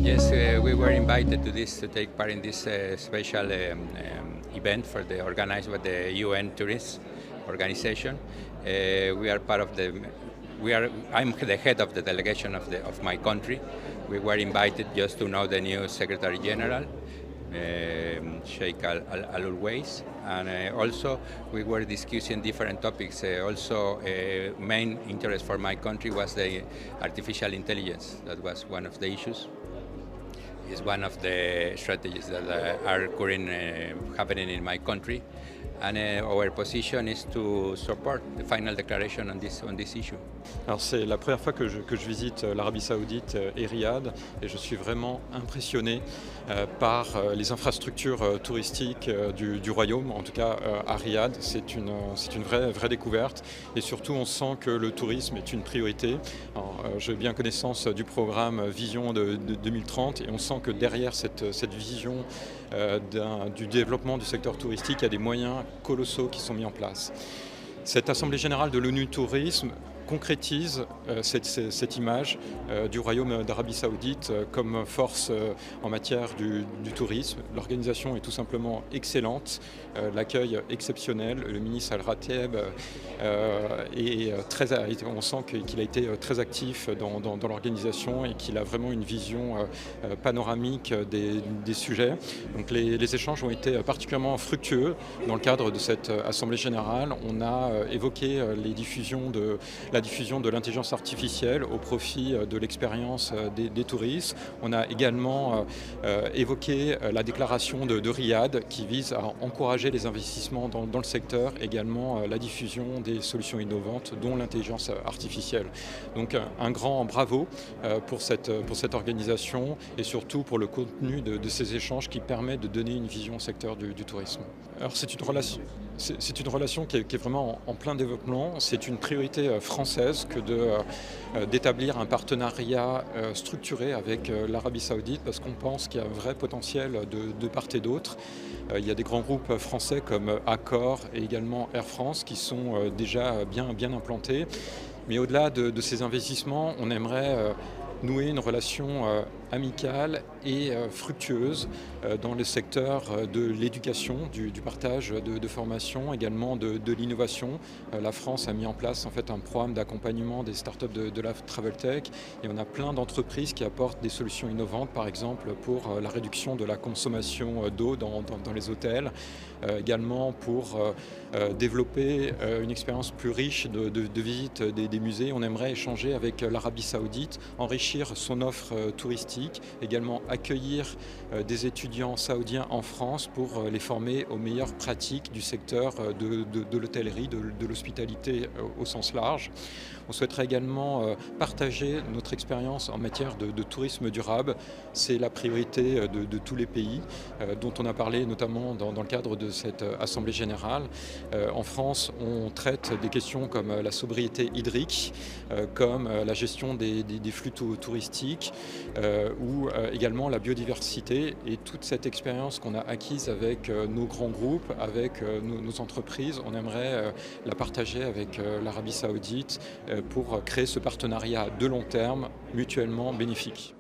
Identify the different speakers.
Speaker 1: Yes, we were invited to take part in this special event organized by the UN Tourist Organization. We are part of the. I'm the head of the delegation of my country. We were invited just to know the new Secretary General, Sheikh Al Ulwais, and also we were discussing different topics. Main interest for my country was the artificial intelligence. That was one of the issues. Is one of the strategies that are currently happening in my country, and our position is to support the final declaration on this issue.
Speaker 2: Alors c'est la première fois que je visite l'Arabie Saoudite et Riyad, et je suis vraiment impressionné par les infrastructures touristiques du royaume, en tout cas à Riyad. C'est une vraie découverte, et surtout on sent que le tourisme est une priorité. J'ai bien connaissance du programme Vision de 2030, et on sent que derrière cette vision du développement du secteur touristique, il y a des moyens colossaux qui sont mis en place. Cette Assemblée générale de l'ONU Tourisme concrétise cette image du Royaume d'Arabie Saoudite comme force en matière du tourisme. L'organisation est tout simplement excellente, l'accueil exceptionnel. Le ministre Al-Rateb on sent qu'il a été très actif dans l'organisation, et qu'il a vraiment une vision panoramique des sujets. Donc les échanges ont été particulièrement fructueux dans le cadre de cette Assemblée générale. On a évoqué la diffusion de l'intelligence artificielle au profit de l'expérience des touristes. On a également évoqué la déclaration de Riyad qui vise à encourager les investissements dans le secteur, également la diffusion des solutions innovantes, dont l'intelligence artificielle. Donc un grand bravo pour cette organisation, et surtout pour le contenu de ces échanges qui permet de donner une vision au secteur du tourisme. Alors c'est une relation qui est vraiment en plein développement. C'est une priorité française que d'établir un partenariat structuré avec l'Arabie Saoudite, parce qu'on pense qu'il y a un vrai potentiel de part et d'autre. Il y a des grands groupes français comme Accor et également Air France qui sont déjà bien implantés. Mais au-delà de ces investissements, on aimerait nouer une relation amicale et fructueuse dans le secteur de l'éducation, du partage de formation, également de l'innovation. La France a mis en place en fait un programme d'accompagnement des startups de la Travel Tech, et on a plein d'entreprises qui apportent des solutions innovantes, par exemple pour la réduction de la consommation d'eau dans les hôtels, également pour développer une expérience plus riche de visite des musées. On aimerait échanger avec l'Arabie Saoudite, enrichir son offre touristique, également accueillir des étudiants saoudiens en France pour les former aux meilleures pratiques du secteur de l'hôtellerie, de l'hospitalité au sens large. On souhaiterait également partager notre expérience en matière de tourisme durable. C'est la priorité de tous les pays dont on a parlé notamment dans le cadre de cette Assemblée générale. En France, on traite des questions comme la sobriété hydrique, comme la gestion des flux touristiques, ou également la biodiversité, et toute cette expérience qu'on a acquise avec nos grands groupes, avec nos entreprises, on aimerait la partager avec l'Arabie Saoudite pour créer ce partenariat de long terme mutuellement bénéfique.